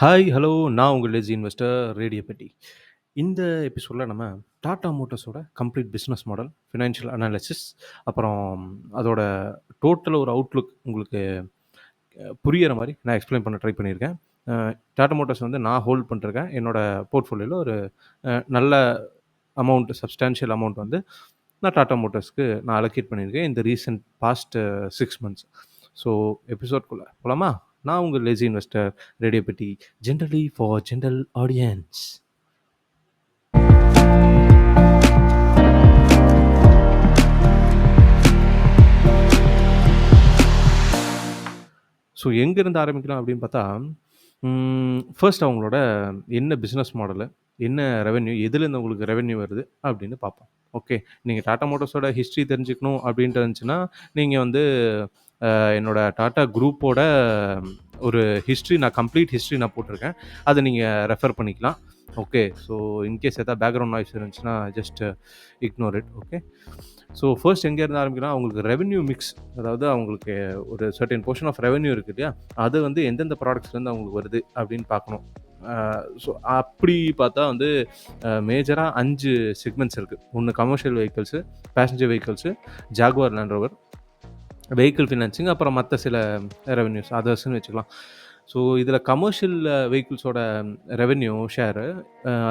Hi, hello. நான் உங்கள் lazy investor ரேடியோபெட்டி. இந்த எபிசோட்ல நம்ம டாடா மோட்டார்ஸோட complete business model, financial analysis, அப்புறம் அதோட டோட்டல் ஒரு அவுட்லுக் உங்களுக்கு புரியிற மாரி நான் எக்ஸ்ப்ளைன் பண்ண ட்ரை பண்ணியிருக்கேன். அ டாடா மோட்டார்ஸ் வந்து நான் ஹோல்ட் பண்ணிட்டுருக்கேன். என்னோட போர்ட்ஃபோலியோல ஒரு நல்ல அமௌண்ட், சப்ஸ்டான்ஷியல் அமௌண்ட் வந்து நான் டாடா மோட்டார்ஸ்க்கு நான் அலோகேட் பண்ணியிருக்கேன். இந்த ரீசென்ட் பாஸ்ட் 6 மந்த்ஸ். ஸோ எபிசோட்குள்ள போலாமா? நான் உங்கள் லேசி இன்வெஸ்டர் ரேடியோபெட்டி, generally for general audience. So எங்கேருந்து ஆரம்பிக்கலாம் அப்படின்னு பார்த்தா, ஃபர்ஸ்ட் அவங்களோட என்ன பிஸ்னஸ் மாடலு, என்ன ரெவென்யூ, எதுலேருந்து உங்களுக்கு ரெவென்யூ வருது அப்படின்னு பார்ப்போம். ஓகே. நீங்க டாடா மோட்டார்ஸோட ஹிஸ்ட்ரி தெரிஞ்சுக்கணும் அப்படின்ட்டு இருந்துச்சுன்னா, நீங்க வந்து என்னோட டாடா குரூப்போட ஒரு ஹிஸ்ட்ரி கம்ப்ளீட் ஹிஸ்ட்ரி நான் போட்டிருக்கேன். அத நீங்க ரெஃபர் பண்ணிக்கலாம். ஓகே. ஸோ இன்கேஸ் ஏதாவது பேக்ரவுண்ட் நாய்ஸ் இருந்துச்சுன்னா just ignore it. Okay. So first எங்கேருந்து ஆரம்பிக்கலாம், அவங்களுக்கு ரெவென்யூ மிக்ஸ், அதாவது அவங்களுக்கு ஒரு சர்டைன் போர்ஷன் ஆஃப் ரெவென்யூ இருக்கு இல்லையா? அது வந்து எந்தெந்த ப்ராடக்ட்ஸ்லேருந்து அவங்களுக்கு வருது அப்படின்னு பார்க்கணும். ஸோ அப்படி பார்த்தா வந்து மேஜரா 5 செக்மெண்ட்ஸ் இருக்கு. ஒண்ணு commercial vehicles, passenger vehicles, Jaguar land rover, vehicle financing, அப்புறம் மத்த சில ரெவென்யூஸ் அதர்ஸ்ன்னு வச்சுக்கலாம். ஸோ இதில கமர்ஷியல் வெஹிக்கிள்ஸோட ரெவென்யூ ஷேரு,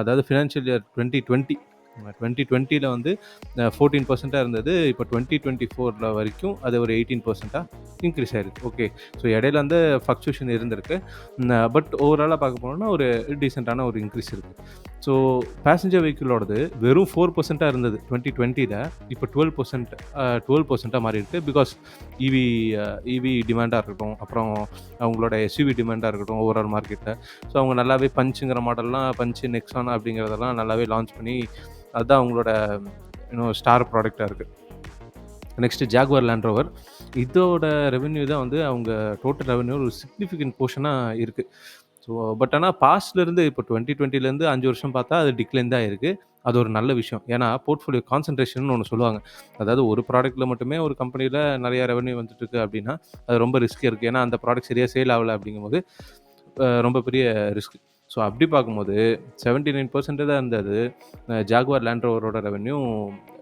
அதாவது ஃபினான்ஷியல் இயர் 2020 2020ல வந்து 14% இருந்தது. இப்போ 2024ல வரைக்கும் அது ஒரு 18% இன்க்ரீஸ் ஆயிருக்கு. ஓகே. ஸோ இடையில வந்து ஃப்ளக்சுவேஷன் இருந்திருக்கு. பட் ஓவராலா பார்க்க போனோம்னா ஒரு டீசென்ட்டான ஒரு இன்க்ரீஸ் இருக்கு. ஸோ பேசஞ்சர் வெஹிக்கிளோடது வெறும் 4% இருந்தது 2020ல. இப்போ 12% மாறி இருக்கு. பிகாஸ் இவி இவி டிமாண்டா இருக்கட்டும், அப்புறம் அவங்களோட எஸ்யூவி டிமாண்டா இருக்கட்டும் ஓவரால் மார்க்கெட்ல. ஸோ அவங்க நல்லாவே பஞ்சுங்கிற மாடல்லாம், பஞ்சு, நெக்ஸான் அப்படிங்கிறதெல்லாம் நல்லாவே லான்ச் பண்ணி, அதுதான் அவங்களோட ஸ்டார் ப்ராடக்ட்டா இருக்கு. Next Jaguar land rover. இதோட ரெவென்யூ தான் வந்து அவங்க டோட்டல் ரெவென்யூ ஒரு சிக்னிஃபிகன்ட் போர்ஷனா இருக்கு. ஸோ பட் ஆனா பாஸ்ட்லேருந்து இப்போ 2020லேருந்து 5 வருஷம் பார்த்தா அது டிக்ளைன் தான் ஆயிருக்கு. அது ஒரு நல்ல விஷயம். ஏன்னா போர்ட்ஃபோலியோ கான்சன்ட்ரேஷன்னு ஒண்ணு சொல்லுவாங்க. அதாவது ஒரு ப்ராடக்ட்ல மட்டுமே ஒரு கம்பெனில நெறைய ரெவென்யூ வந்துட்டுருக்கு அப்படின்னா, அது ரொம்ப ரிஸ்கியா இருக்கு. ஏன்னா அந்த ப்ராடக்ட் சரியா சேல் ஆகல அப்படிங்கும்போது ரொம்ப பெரிய ரிஸ்க். ஸோ அப்படி பார்க்கும்போது 79% தான் இருந்தது ஜாகுவார் லேண்ட் ரோவரோட ரெவென்யூ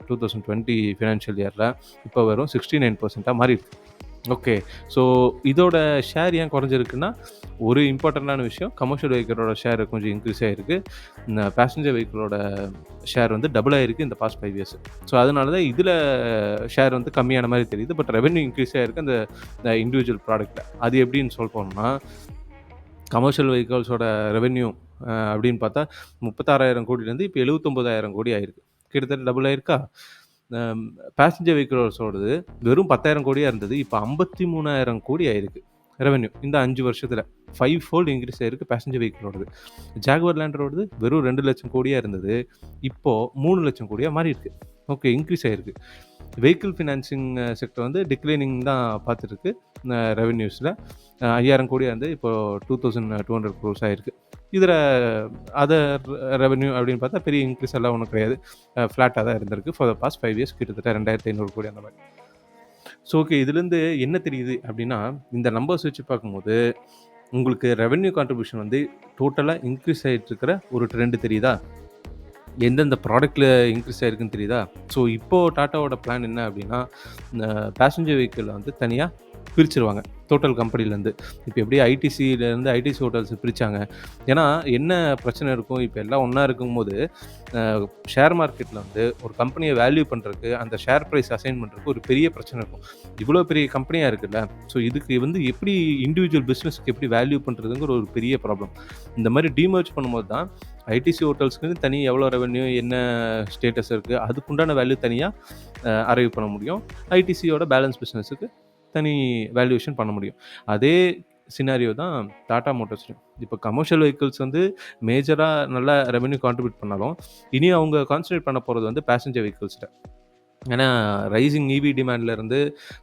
2020 ஃபினான்ஷியல் இயர்ல. இப்போ வெறும் 69%ஆ மாறிருக்கு. ஓகே. ஸோ இதோட ஷேர் ஏன் குறைஞ்சிருக்குன்னா, ஒரு இம்பார்ட்டன்ட்டான விஷயம், கமர்ஷியல் வெஹிக்கிளோட ஷேர் கொஞ்சம் இன்க்ரீஸ் ஆயிருக்கு. இந்த பேசஞ்சர் வெஹிக்கிளோட ஷேர் வந்து டபுள் ஆயிருக்கு இந்த பாஸ்ட் 5 இயர்ஸ். ஸோ அதனால தான் இதில ஷேர் வந்து கம்மியான மாரி தெரியுது. பட் ரெவென்யூ இன்க்ரீஸ் ஆயிருக்கு அந்த இண்டிவிஜுவல் ப்ராடக்ட்ல. அது எப்படின்னு சொல்ல போனோம்னா, கமர்ஷியல் வெஹிக்கிள்ஸோட ரெவென்யூ அப்படின்னு பார்த்தா 36,000 கோடியிலேருந்து இப்போ 79,000 கோடி ஆயிருக்கு. கிட்டத்தட்ட டபுள் ஆயிருக்கா? அம் பேசஞ்சர் வெஹிக்கிள்ஸோடது வெறும் 10,000 கோடியா இருந்தது. இப்போ 53,000 கோடி ஆயிருக்கு ரெவென்யூ. இந்த 5 வருஷத்துல 5 ஃபோல்ட் இன்க்ரீஸ் ஆயிருக்கு பேசஞ்சர் வெஹிக்கிளோடது. ஜாகுவார் லேண்ட் ரோவர்து வெறும் 2,00,000 கோடியா இருந்தது. இப்போ 3,00,000 கோடியா மாறியிருக்கு. ஓகே. இன்க்ரீஸ் ஆயிருக்கு. வெஹிக்கிள் ஃபினான்சிங் செக்டர் வந்து டிக்ளைனிங் தான் பார்த்துருக்கு ரெவென்யூஸில். 5,000 கோடியா இருந்து இப்போ 2,200 க்ரோர்ஸ் ஆயிருக்கு. இதில் அதர் ரெவென்யூ அப்படின்னு பார்த்தா பெரிய இன்க்ரீஸ் எல்லாம் ஒன்றும் கிடையாது. ஃப்ளாட்டாக தான் இருந்திருக்கு ஃபார் த பாஸ்ட் 5 இயர்ஸ், கிட்டத்தட்ட 2,500 கோடி அந்த மாதிரி. So okay. இதுலேருந்து என்ன தெரியுது அப்படின்னா, இந்த நம்பர்ஸ் வச்சு பார்க்கும்போது உங்களுக்கு ரெவென்யூ கான்ட்ரிபியூஷன் வந்து டோட்டலாக இன்க்ரீஸ் ஆகிட்டு இருக்கிற ஒரு ட்ரெண்ட் தெரியுதா? எந்தெந்த ப்ராடக்ட்ல இன்க்ரீஸ் ஆயிருக்குன்னு தெரியுதா? ஸோ இப்போ டாட்டாவோட பிளான் என்ன அப்படின்னா, இந்த பேசஞ்சர் வெஹிக்கிள வந்து தனியா பிரிச்சுருவாங்க. டோட்டல் கம்பெனிலேருந்து. இப்போ எப்படி ஐடிசிலேருந்து ஐடிசி ஹோட்டல்ஸ் பிரிச்சாங்க. ஏன்னா என்ன பிரச்சனை இருக்கும், இப்போ எல்லாம் ஒண்ணா இருக்கும்போது, அ ஷேர் மார்க்கெட்ல வந்து ஒரு கம்பெனிய வேல்யூ பண்றதுக்கு, அந்த ஷேர் பிரைஸ் அசைன் பண்றதுக்கு ஒரு பெரிய பிரச்சனை இருக்கும். இவ்வளோ பெரிய கம்பெனியா இருக்குல்ல, ஸோ இதுக்கு வந்து எப்படி இண்டிவிஜுவல் பிசினஸ்க்கு எப்படி வேல்யூ பண்றதுங்கிற ஒரு பெரிய ப்ராப்ளம். இந்த மாரி டீமர்ஜ் பண்ணும்போது தான் ஐடிசி ஹோட்டல்ஸ்க்கு தனி எவ்வளோ ரெவென்யூ, என்ன ஸ்டேட்டஸ் இருக்கு, அதுக்குண்டான வேல்யூ தனியா அரைவ் பண்ண முடியும். ஐடிசியோட பேலன்ஸ் பிசினஸுக்கு தனி வேல்யூவேஷன் பண்ண முடியும். அதே சினாரியோ தான் டாடா மோட்டார்ஸ்லயும். இப்போ கமர்ஷியல் வெஹிக்கிள்ஸ் வந்து மேஜரா நல்லா ரெவென்யூ கான்ட்ரிபியூட் பண்ணாலும், இனி அவங்க கான்சன்ட்ரேட் பண்ண போறது வந்து பேசஞ்சர் வெஹிக்கிள்ஸ்ல. ஏன்னா ரைசிங் இவி டிமாண்ட்லேருந்து,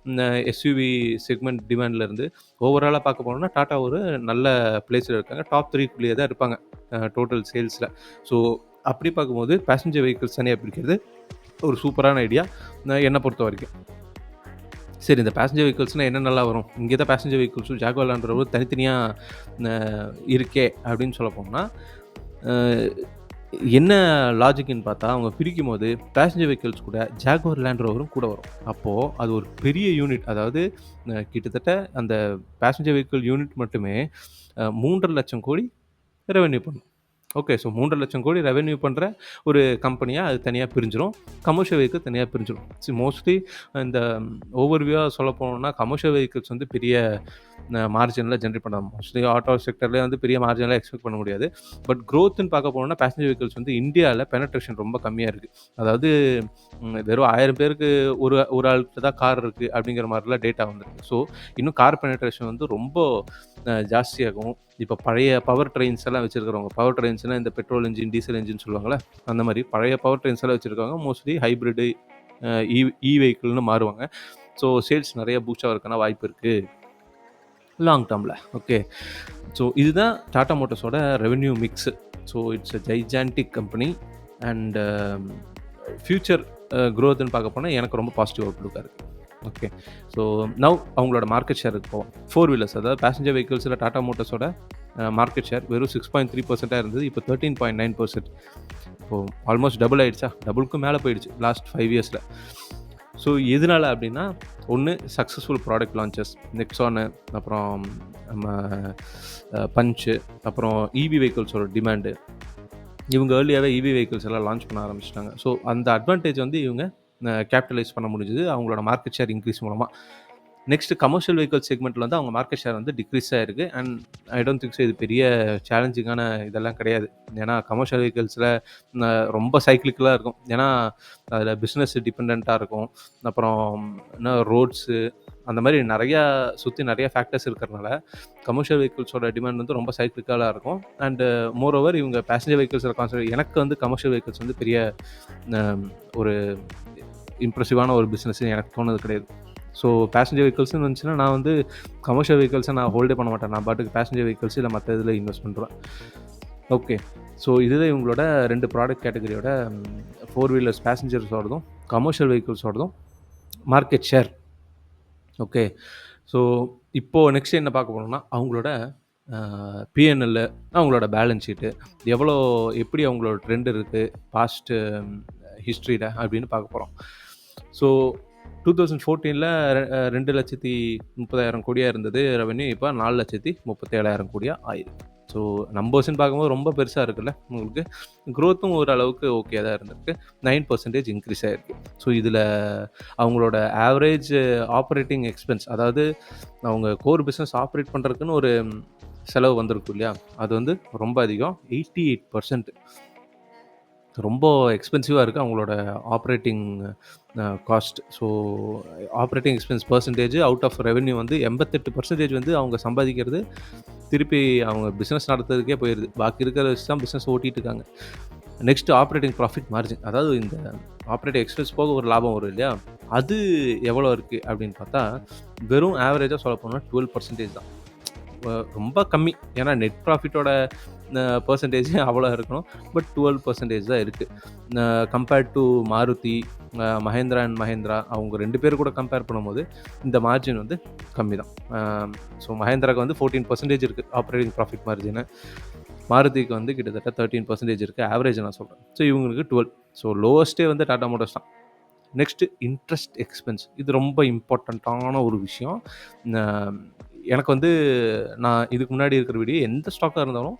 இந்த எஸ்யூவி செக்மெண்ட் டிமாண்ட்லேருந்து ஓவராலா பார்க்க போனோம்னா, டாடா ஒரு நல்ல பிளேஸ்ல இருக்காங்க. டாப் 3க்குள்ளேயே தான் இருப்பாங்க டோட்டல் சேல்ஸ்ல. ஸோ அப்படி பார்க்கும்போது பேசஞ்சர் வெஹிக்கிள்ஸ் தனியா பிரிக்கிறது ஒரு சூப்பரான ஐடியா என்ன பொறுத்தவரைக்கும். சரி இந்த பேசஞ்சர் வெஹிக்கிள்ஸ்னா என்னென்னலாம் வரும்? இங்கே தான் பேசஞ்சர் வெஹிக்கிள்ஸும் ஜாகுவார் லேண்ட் ரோவரும் தனித்தனியா அ இருக்கே அப்படின்னு சொல்ல போனா, அ என்ன லாஜிக்ன்னு பார்த்தா, அவங்க பிரிக்கும்போது பேசஞ்சர் வெஹிக்கிள்ஸ் கூட ஜாகுவார் லேண்ட் ரோவரும் கூட வரும். அப்போ அது ஒரு பெரிய யூனிட். அதாவது கிட்டத்தட்ட அந்த பேசஞ்சர் வெஹிக்கிள் யூனிட் மட்டுமே 3,50,000 கோடி ரெவென்யூ பண்ணும். ஓகே. ஸோ 3,00,000 கோடி ரெவென்யூ பண்ற ஒரு கம்பெனியா அது தனியா பிரிஞ்சிரும். கமர்ஷியல் வெஹிக்கிள் தனியா பிரிஞ்சிரும். மோஸ்ட்லி இந்த ஓவர்வியூவா சொல்ல போனோம்னா, கமர்ஷியல் வெஹிக்கிள்ஸ் வந்து பெரிய மார்ஜின்ல ஜெனரேட் பண்ணாது. மோஸ்ட்லி ஆட்டோ செக்டர்லயே வந்து பெரிய மார்ஜின்லாம் எக்ஸ்பெக்ட் பண்ண முடியாது. பட் குரோத்ன்னு பார்க்க போனோம்னா, பேசஞ்சர் வெஹிக்கிள்ஸ் வந்து இந்தியால பெனட்ரேஷன் ரொம்ப கம்மியா இருக்கு. அதாவது வெறும் 1000 பேருக்கு ஒரு ஆள்கிட்ட தான் கார் இருக்கு அப்படிங்கிற மாரிலாம் டேட்டா வந்திருக்கு. ஸோ இன்னும் கார் பெனட்ரேஷன் வந்து ரொம்ப ஜாஸ்தியாகும். இப்போ பழைய பவர் ட்ரெயின்ஸ் எல்லாம் வச்சிருக்கிறவங்க, பவர் ட்ரெயின்ஸ்னா இந்த பெட்ரோல் என்ஜின், டீசல் என்ஜின் சொல்லுவாங்கல்ல, அந்த மாரி பழைய பவர் ட்ரெயின்ஸ் எல்லாம் வச்சிருக்கவங்க மோஸ்ட்லி ஹைபிரிட், வெஹிக்கிள்னு மாறுவாங்க. ஸோ சேல்ஸ் நெறைய பூஸ்ட் ஆவறதுக்கான வாய்ப்பு இருக்கு. லாங் டேர்ம்ல. ஓகே. ஸோ இதுதான் டாடா மோட்டார்ஸோட revenue mix. So it's a gigantic company and future குரோத்ன்னு பார்க்க போனா எனக்கு ரொம்ப பாசிட்டிவ் அவுட்லுக்கா இருக்கு. ஓகே. ஸோ நவ் அவங்களோட மார்க்கெட் ஷேருக்கு போவோம். 4 வீலர்ஸ் அதாவது பேசஞ்சர் வெஹிக்கிள்ஸ்ல டாடா மோட்டார்ஸோட மார்க்கெட் ஷேர் வெறும் 6.3% இருந்தது. இப்போ 13.9%. இப்போ ஆல்மோஸ்ட் டபுள் ஆயிடுச்சா? டபுளுக்கும் மேல போயிடுச்சு லாஸ்ட் 5 இயர்ஸ்ல. ஸோ எதனால அப்படின்னா, ஒண்ணு சக்ஸஸ்ஃபுல் ப்ராடக்ட் லான்ச்சஸ். நெக்ஸானு, அப்புறம் நம்ம பஞ்ச், அப்புறம் ஈவி வெஹிக்கிள்ஸோட டிமாண்டு. இவங்க ஏர்லியாவே ஈவி வெஹிக்கிள்ஸ் எல்லாம் லான்ச் பண்ண ஆரம்பிச்சுட்டாங்க. ஸோ அந்த அட்வான்டேஜ் வந்து இவங்க கேபிட்டலைஸ் பண்ண முடிஞ்சது அவங்களோட மார்க்கெட் ஷேர் இன்க்ரீஸ் மூலமா. நெக்ஸ்ட் கமர்ஷியல் வெஹிக்கிள் செக்மெண்ட்ல வந்து அவங்க மார்க்கெட் ஷேர் வந்து டிக்ரீஸ் ஆயிருக்கு. And I don't think so இது பெரிய சேலஞ்சிங்கான இதெல்லாம் கிடையாது. ஏன்னா கமர்ஷியல் வெஹிக்கிள்ஸ்ல ரொம்ப சைக்கிளிக்கலா இருக்கும். ஏன்னா அதில் பிஸ்னஸ் டிபெண்டண்ட்டாக இருக்கும். அப்புறம் என்ன ரோட்ஸு அந்த மாதிரி நிறையா ஃபேக்டர்ஸ் இருக்கிறனால கமர்ஷியல் வெஹிக்கிள்ஸோட டிமாண்ட் வந்து ரொம்ப சைக்கிளிக்கலாக இருக்கும். அண்டு மோரோவர் இவங்க பேசஞ்சர் வெஹிக்கிள்ஸில் கான்சன்ட்ரேட் எனக்கு வந்து கமர்ஷியல் வெஹிக்கிள்ஸ் வந்து பெரிய ஒரு இம்ப்ரெசிவான ஒரு பிஸ்னஸ்ன்னு எனக்கு தோணுது கிடையாது. ஸோ பேசஞ்சர் வெஹிக்கிள்ஸ்னு வந்துச்சுன்னா நான் வந்து கமர்ஷியல் வெஹிக்கிள்ஸை நான் ஹோல்டே பண்ண மாட்டேன். நான் பாட்டுக்கு பேசஞ்சர் வெஹிக்கிள்ஸ் இல்லை மற்ற இதில் இன்வெஸ்ட் பண்ணுறேன். ஓகே. ஸோ இதுதான் இவங்களோட 2 ப்ராடக்ட் கேட்டகரியோட 4 வீலர்ஸ் பேசஞ்சர்ஸோடதும் கமர்ஷியல் வெஹிக்கிள்ஸோடதும் மார்க்கெட் ஷேர். ஓகே. ஸோ இப்போது நெக்ஸ்ட் என்ன பார்க்க போனோம்னா அவங்களோட பிஎன்எல், அவங்களோட பேலன்ஸ் ஷீட்டு எப்படி அவங்களோட ட்ரெண்ட் இருக்குது பாஸ்ட்டு ஹிஸ்ட்ரியில் அப்படின்னு பார்க்க போகிறோம். ஸோ 2014ல் 2,30,000 கோடியாக இருந்தது ரெவென்யூ. இப்போ 4,37,000 கோடியாக ஆயிருக்கு. ஸோ நம்பர்ஸ்ன்னு பார்க்கும்போது ரொம்ப பெருசாக இருக்குல்ல உங்களுக்கு. க்ரோத்தும் ஓரளவுக்கு ஓகே தான் இருந்திருக்கு. 9% இன்க்ரீஸ் ஆகிருக்கு. ஸோ இதில் அவங்களோட ஆவரேஜ் ஆப்ரேட்டிங் எக்ஸ்பென்ஸ், அதாவது அவங்க கோர் பிஸ்னஸ் ஆப்ரேட் பண்ணுறதுக்குன்னு ஒரு செலவு வந்திருக்கும் இல்லையா, அது வந்து ரொம்ப அதிகம். 88% ரொம்ப எக்ஸ்பென்சிவாக இருக்குது அவங்களோட operating cost. So operating expense percentage out of revenue வந்து 88% வந்து அவங்க சம்பாதிக்கிறது திருப்பி அவங்க பிஸ்னஸ் நடத்துறதுக்கே போயிடுது. பாக்கி இருக்கிற வச்சு தான் பிஸ்னஸ் ஓட்டிகிட்டு இருக்காங்க. நெக்ஸ்ட் ஆப்ரேட்டிங் ப்ராஃபிட் மார்ஜின், அதாவது இந்த ஆப்ரேட்டிங் எக்ஸ்பென்ஸ் போக ஒரு லாபம் வரும் இல்லையா, அது எவ்வளோ இருக்குது அப்படின்னு பார்த்தா வெறும் ஆவரேஜாக சொல்ல போனால் 12% தான். ரொம்ப கம்மி. ஏன்னா நெட் ப்ராஃபிட்டோட பர்சன்டேஜ் அவ்வளோ இருக்கணும். பட் 12% தான் இருக்குது. Compared to Maruti, Mahindra and Mahindra, அவங்க 2 பேர் கூட கம்பேர் பண்ணும்போது இந்த மார்ஜின் வந்து கம்மி தான். ஸோ மஹேந்திராவுக்கு வந்து 14% இருக்குது ஆப்ரேட்டிங் ப்ராஃபிட் மார்ஜின். மாருதிக்கு வந்து கிட்டத்தட்ட 13% இருக்குது. ஆவரேஜ் நான் சொல்கிறேன். ஸோ இவங்களுக்கு 12. ஸோ லோவஸ்ட்டே வந்து டாடா மோட்டார்ஸ் தான். Next interest expense. இது ரொம்ப இம்பார்ட்டண்ட்டான ஒரு விஷயம். எனக்கு வந்து நான் இதுக்கு முன்னாடி இருக்கிற வீடியோ எந்த ஸ்டாக்காக இருந்தாலும்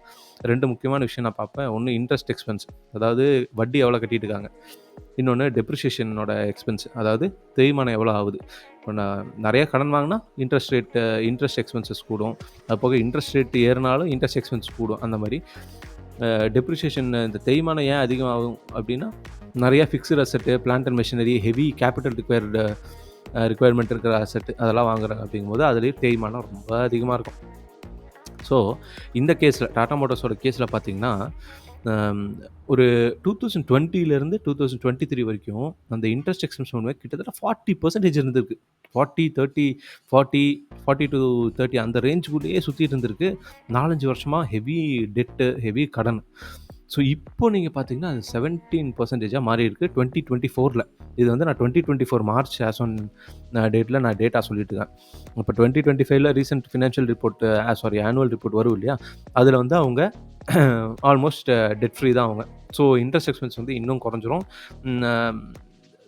2 முக்கியமான விஷயம் நான் பார்ப்பேன். ஒன்று இன்ட்ரெஸ்ட் எக்ஸ்பென்ஸ், அதாவது வட்டி எவ்வளோ கட்டிட்டு இருக்காங்க. இன்னொன்று டெப்ரிசியேஷனோட எக்ஸ்பென்ஸ், அதாவது தேய்மானம் எவ்வளோ ஆகுது. இப்போ நான் நிறையா கடன் வாங்கினா இன்ட்ரெஸ்ட் எக்ஸ்பென்சஸ் கூடும். அது போக இன்ட்ரெஸ்ட் ரேட் ஏறினாலும் இன்ட்ரெஸ்ட் எக்ஸ்பென்ஸ் கூடும். அந்த மாதிரி டெப்ரிசியேஷன், இந்த தேய்மானம் ஏன் அதிகமாகும் அப்படின்னா நிறையா fixed asset, plant and machinery, heavy capital requirement இருக்கிற அசெட் அதெல்லாம் வாங்குறாங்க. அப்படிங்கும்போது அதுலேயே தேய்மானம் ரொம்ப அதிகமாக இருக்கும். ஸோ இந்த கேஸில் டாடா மோட்டார்ஸோட கேஸில் பார்த்தீங்கன்னா ஒரு 2020லேருந்து 2023 வரைக்கும் அந்த இன்ட்ரெஸ்ட் எக்ஸ்பென்ஸ் கிட்டத்தட்ட 40% இருந்திருக்கு. 40 to 30 அந்த ரேஞ்சுக்குள்ளேயே சுற்றிட்டு இருந்திருக்கு. 4-5 வருஷமாக ஹெவி டெட்டு, ஹெவி கடன். ஸோ இப்போ நீங்க பார்த்தீங்கன்னா, அது 17% மாறியிருக்கு 2024ல. இது வந்து நான் 2024 மார்ச் ஆஸ் ஆன் டேட்ல நான் டேட்டா சொல்லிட்டு இருக்கேன். இப்போ 2025ல recent financial report annual report வரும் இல்லையா? அதில வந்து அவங்க ஆல்மோஸ்ட் டெட் ஃப்ரீ தான் அவங்க. ஸோ இன்ட்ரெஸ்ட் எக்ஸ்பென்ஸ் வந்து இன்னும் குறைஞ்சிரும்.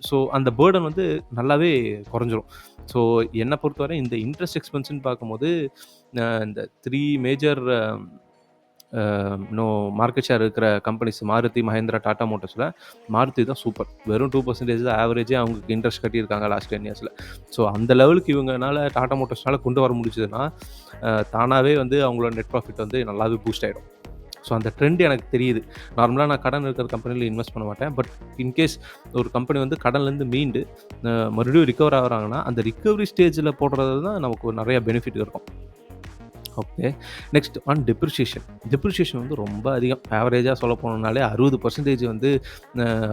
ஸோ அந்த பர்டன் வந்து நல்லாவே குறைஞ்சிரும். ஸோ என்ன பொறுத்தவரை இந்த இன்ட்ரெஸ்ட் எக்ஸ்பென்ஸ்ன்னு பார்க்கும்போது, இந்த 3 மேஜர் இன்னும் மார்க்கெட் ஷேர் இருக்கிற கம்பெனிஸ் மாருதி, மஹேந்திரா, டாடா மோட்டார்ஸ்ல மாருதி தான் சூப்பர். வெறும் 2% தான் ஆவரேஜே அவங்களுக்கு இன்ட்ரெஸ்ட் கட்டியிருக்காங்க லாஸ்ட் 10 இயர்ஸ்ல. ஸோ அந்த லெவலுக்கு இவங்கனால டாடா மோட்டார்ஸ்னால கொண்டு வர முடிஞ்சதுன்னா, தானாவே வந்து அவங்களோட நெட் ப்ராஃபிட் வந்து நல்லாவே பூஸ்ட் ஆயிடும். ஸோ அந்த ட்ரெண்ட் எனக்கு தெரியுது. நார்மலா நான் கடன் இருக்கிற கம்பெனில இன்வெஸ்ட் பண்ண மாட்டேன். பட் இன்கேஸ் ஒரு கம்பெனி வந்து கடன்லேருந்து மீண்டு மறுபடியும் ரிகவர் ஆகுறாங்கன்னா, அந்த ரிகவரி ஸ்டேஜ்ல போடுறது தான் நமக்கு நெறைய பெனிஃபிட் இருக்கும். Okay. Next on depreciation. Depreciation வந்து ரொம்ப அதிகம். ஆவரேஜா சொல்ல போனோம்னாலே 60% வந்து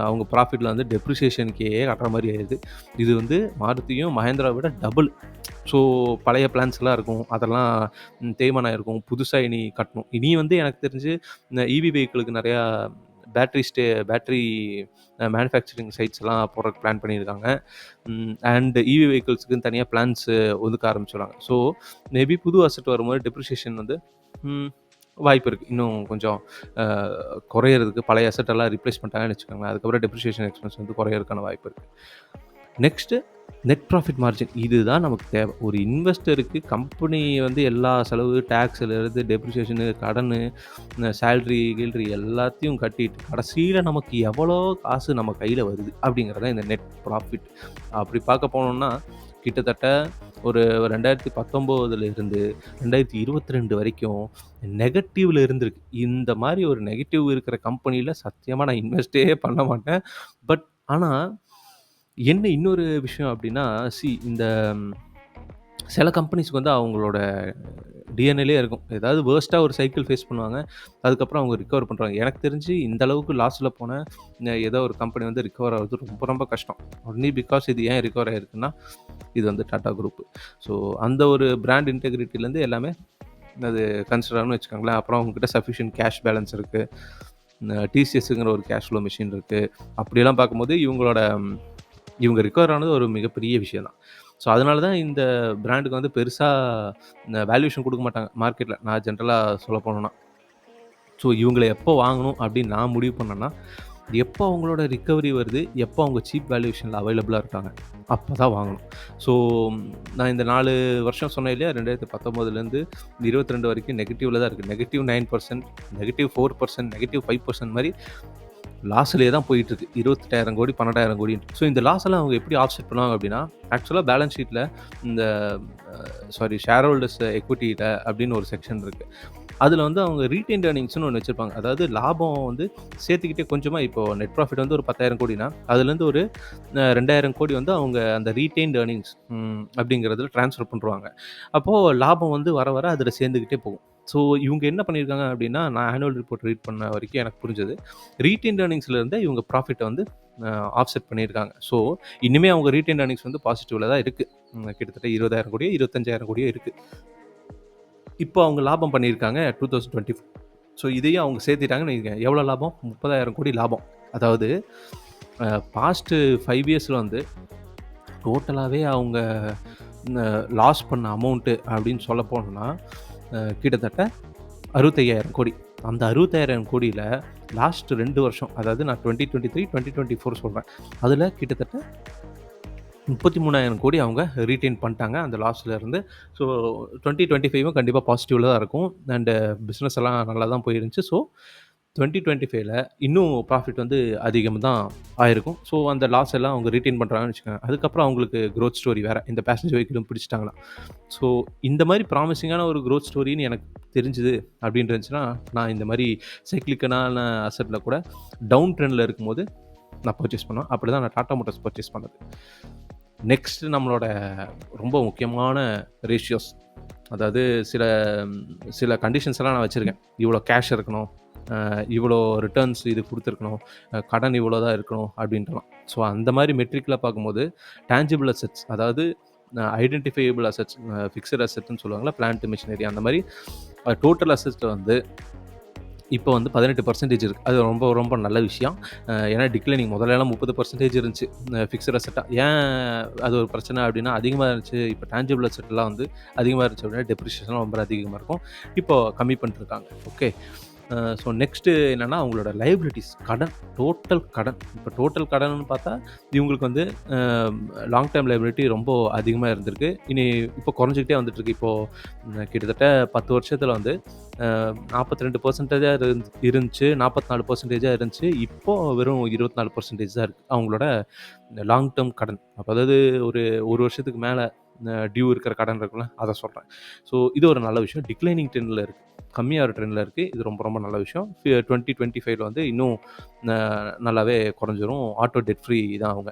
அவங்க ப்ராஃபிட்ல வந்து டெப்ரிசியேஷனுக்கே கட்டுற மாரி ஆயிடுது. இது வந்து மாருதியும், மஹேந்திராவ விட டபுள். ஸோ பழைய பிளான்ஸ்லாம் இருக்கும். அதெல்லாம் தேய்மானம் ஆயிருக்கும். புதுசா இனி கட்டணும். இனி வந்து எனக்கு தெரிஞ்சு இந்த ஈவி வெஹிக்கிளுக்கு நெறையா பேட்டரி மேனுஃபேக்சரிங் சைட்ஸ்லாம் போடுறதுக்கு பிளான் பண்ணியிருக்காங்க. அண்ட் ஈவி வெஹிக்கிள்ஸ்க்குன்னு தனியா பிளான்ஸ் ஒதுக்க ஆரம்பிச்சுருவாங்க. ஸோ மேபி புது அசெட் வரும்போது டெப்ரிசியேஷன் வந்து ம் வாய்ப்பு இருக்கு. இன்னும் கொஞ்சம் அ குறையறதுக்கு பழைய அசெட் எல்லாம் ரீப்ளேஸ் பண்ணிட்டாங்கன்னு வச்சுக்கோங்களேன். அதுக்கப்புறம் டெப்ரிசியேஷன் எக்ஸ்பென்ஸ் வந்து குறையறதுக்கான வாய்ப்பு இருக்கு. Next net profit margin. இதுதான் நமக்கு தேவை. ஒரு இன்வெஸ்டருக்கு கம்பெனி வந்து எல்லா செலவு, டாக்ஸ்லேருந்து டெப்ரிசியேஷனு, கடனு, கில்ரி எல்லாத்தையும் கட்டிட்டு, கடைசியில நமக்கு எவ்வளோ காசு நம்ம கையில வருது அப்படிங்கிறது தான் இந்த நெட் ப்ராஃபிட். அப்படி பார்க்க போனோம்னா, கிட்டத்தட்ட ஒரு 2019ல இருந்து 2022 வரைக்கும் நெகட்டிவ்ல இருந்திருக்கு. இந்த மாரி ஒரு நெகட்டிவ் இருக்கிற கம்பெனில சத்தியமா நான் இன்வெஸ்ட்டே பண்ண மாட்டேன். பட் ஆனா என்ன இன்னொரு விஷயம் அப்டின்னா, இந்த சில கம்பெனிஸ்க்கு வந்து அவங்களோட டிஎன்ஏலயே இருக்கும். ஏதாவது வொர்ஸ்ட்டா ஒரு சைக்கிள் ஃபேஸ் பண்ணுவாங்க. அதுக்கப்புறம் அவங்க ரிகவர் பண்றாங்க. எனக்கு தெரிஞ்சு இந்த அளவுக்கு லாஸ்ல போன ஏதோ ஒரு கம்பெனி வந்து ரிகவர் ஆகுறது ரொம்ப ரொம்ப கஷ்டம். ஒன்லி பிகாஸ் இது ஏன் ரிகவர் ஆயிருக்குன்னா, இது வந்து டாடா குரூப். ஸோ அந்த ஒரு பிராண்ட் இன்டெகிரிட்டிலேருந்து எல்லாமே அது கன்சிடர் ஆகும்னு வச்சுக்கோங்களேன். அப்புறம் அவங்ககிட்ட சஃபிஷியன்ட் கேஷ் பேலன்ஸ் இருக்கு. டிசிஎஸ்ங்கிற ஒரு கேஷ் ஃப்ளோ மெஷின் இருக்கு. அப்படியெல்லாம் பார்க்கும்போது இவங்க ரிகவர் ஆனது ஒரு மிகப்பெரிய விஷயம் தான். ஸோ அதனால தான் இந்த பிராண்டுக்கு வந்து பெருசா வேல்யூவேஷன் குடுக்க மாட்டாங்க மார்க்கெட்ல. நான் ஜென்ரலா சொல்ல போனோம்னா. ஸோ இவங்கள எப்போ வாங்கணும் அப்படின்னு நான் முடிவு பண்ணேன்னா, எப்போ அவங்களோட ரிகவரி வருது, எப்போ அவங்க சீப் வேல்யூவேஷன்ல அவைலபிளா இருக்காங்க, அப்போ தான் வாங்கணும். ஸோ நான் இந்த 4 வருஷம் சொன்னேன் இல்லையா? 2019லேருந்து 22 வரைக்கும் நெகட்டிவ்ல தான் இருக்கு. -9%, -4%, -5% மாரி லாஸ்லயே தான் போயிட்டுருக்கு. 28,000 கோடி, 12,000 கோடின்ட்டு. ஸோ இந்த லாஸ் எல்லாம் அவங்க எப்படி ஆஃப்செட் பண்ணுவாங்க அப்படின்னா, ஆக்சுவலா பேலன்ஸ் ஷீட்ல இந்த ஷேர் ஹோல்டர்ஸ் எக்விட்டில அப்படின்னு ஒரு செக்ஷன் இருக்கு. அதில வந்து அவங்க ரீட்டெயின்ட் ஏர்னிங்ஸ்ன்னு ஒண்ணு வச்சிருப்பாங்க. அதாவது லாபம் வந்து சேர்த்துக்கிட்டே கொஞ்சமா இப்போ நெட் ப்ராஃபிட் வந்து ஒரு 10,000 கோடினா, அதுலேருந்து ஒரு 2,000 கோடி வந்து அவங்க அந்த ரீட்டெயின்ட் ஏர்னிங்ஸ் அப்படிங்கிறதுல ட்ரான்ஸ்ஃபர் பண்ருவாங்க. அப்போ லாபம் வந்து வர வர அதில சேர்ந்துக்கிட்டே போகும். ஸோ இவங்க என்ன பண்ணியிருக்காங்க அப்படின்னா, நான் ஆனுவல் ரிப்போர்ட் ரீட் பண்ண வரைக்கும் எனக்கு புரிஞ்சது. ரீட்டெயின்ட் ஏர்னிங்ஸ்லேருந்து இவங்க ப்ராஃபிட்ட வந்து ஆஃப்செட் பண்ணியிருக்காங்க. ஸோ இனிமே அவங்க ரீட்டெயின்ட் ஏர்னிங்ஸ் வந்து பாசிட்டிவ்ல தான் இருக்கு. கிட்டத்தட்ட 20,000 கோடியோ, 25,000 கோடியோ இருக்கு. இப்போ அவங்க லாபம் பண்ணியிருக்காங்க 2024. ஸோ இதையும் அவங்க சேர்த்துட்டாங்கன்னு வைங்க. எவ்வளோ லாபம்? 30,000 கோடி லாபம். அதாவது பாஸ்ட்டு 5 இயர்ஸ்ல வந்து டோட்டலாவே அவங்க லாஸ் பண்ண அமௌண்ட்டு அப்படின்னு சொல்ல போனோம்னா, கிட்டத்தட்ட 65,000 கோடி. அந்த 65,000 கோடியில லாஸ்ட் 2 வருஷம், அதாவது நான் 2023, 2024 சொல்றேன். அதில கிட்டத்தட்ட 33,000 கோடி அவங்க ரீட்டெயின் பண்ணிட்டாங்க அந்த லாஸ்ல இருந்து. ஸோ 2025ம் கண்டிப்பா பாசிட்டிவ்ல தான் இருக்கும். அண்ட் பிசினஸ் எல்லாம் நல்லா தான் போயிருந்துச்சு. ஸோ 2025ல இன்னும் ப்ராஃபிட் வந்து அதிகம் தான் ஆயிருக்கும். ஸோ அந்த லாஸ் எல்லாம் அவங்க ரீட்டெயின் பண்றாங்கன்னு வச்சுக்கோங்க. அதுக்கப்புறம் அவங்களுக்கு குரோத் ஸ்டோரி வேற. இந்த பேசஞ்சர் வெஹிக்கிளும் பிடிச்சிட்டாங்களாம். ஸோ இந்த மாரி ப்ராமிசிங்கான ஒரு குரோத் ஸ்டோரின்னு எனக்கு தெரிஞ்சுது அப்படின்னு இருந்துச்சுன்னா, நான் இந்த மாரி சைக்ளிக்கலான அசெட்ல கூட டவுன் ட்ரெண்ட்ல இருக்கும்போது நான் பர்ச்சேஸ் பண்ணுவேன். அப்படிதான் நான் டாடா மோட்டார்ஸ் பர்ச்சேஸ் பண்ணது. நெக்ஸ்ட் நம்மளோட ரொம்ப முக்கியமான ரேஷியோஸ். அதாவது சில சில கண்டிஷன்ஸ் எல்லாம் நான் வச்சிருக்கேன். இவ்வளோ கேஷ் இருக்கணும். இவ்வளோ ரிட்டர்ன்ஸ் இது குடுத்துருக்கணும். கடன் இவ்வளோ தான் இருக்கணும் அப்படின்ட்டுலாம். ஸோ அந்த மாரி மெட்ரிக்ல பார்க்கும்போது, டான்ஜிபிள் அசெட்ஸ் அதாவது ஐடென்டிஃபையபிள் அசெட்ஸ், ஃபிக்ஸட் அசெட்ன்னு சொல்லுவாங்கல்ல, பிளான்ட், மிஷினரி அந்த மாரி டோட்டல் அசெட்ஸ்ல வந்து இப்போ வந்து 18% இருக்கு. அது ரொம்ப ரொம்ப நல்ல விஷயம். ஏன்னா டிக்ளைனிங் முதல்லலாம் 30% இருந்துச்சு. ஃபிக்ஸ்ட் அசெட்டா. ஏன் அது ஒரு பிரச்சனை அப்டின்னா, அதிகமா இருந்துச்சு. இப்போ டான்ஜிபிள் அசெட்லாம் வந்து அதிகமா இருந்துச்சு அப்டின்னா, டெப்ரிசியேஷன் ரொம்ப அதிகமா இருக்கும். இப்போ கம்மி பண்ணிட்டுருக்காங்க. ஓகே. ஸோ நெக்ஸ்ட்டு என்னன்னா, அவங்களோட லையபிலிட்டீஸ் கடன், டோட்டல் கடன். இப்போ டோட்டல் கடன்னு பார்த்தா, இவங்களுக்கு வந்து அ லாங் டெர்ம் லையபிலிட்டி ரொம்ப அதிகமா இருந்திருக்கு. இப்போ குறைஞ்சுக்கிட்டே வந்துட்டுருக்கு. இப்போ கிட்டத்தட்ட 10 வருஷத்துல வந்து 42% இருந்துச்சு. 44% இருந்துச்சு. இப்போ வெறும் 24% தான் இருக்கு. அவங்களோட லாங் டெர்ம் கடன். அப்ப அதாவது ஒரு 1 வருஷத்துக்கு மேல டியூ இருக்கிற கடன் இருக்குல்ல, அத சொல்றேன். ஸோ இது ஒரு நல்ல விஷயம். டிக்ளைனிங் ட்ரெண்ட்ல இருக்கு. கம்மியாகுற ட்ரெண்ட்ல இருக்கு. இது ரொம்ப ரொம்ப நல்ல விஷயம். 2025ல வந்து இன்னும் ந நல்லாவே குறைஞ்சிரும். ஆட்டோ டெட் ஃப்ரீ தான் அவங்க.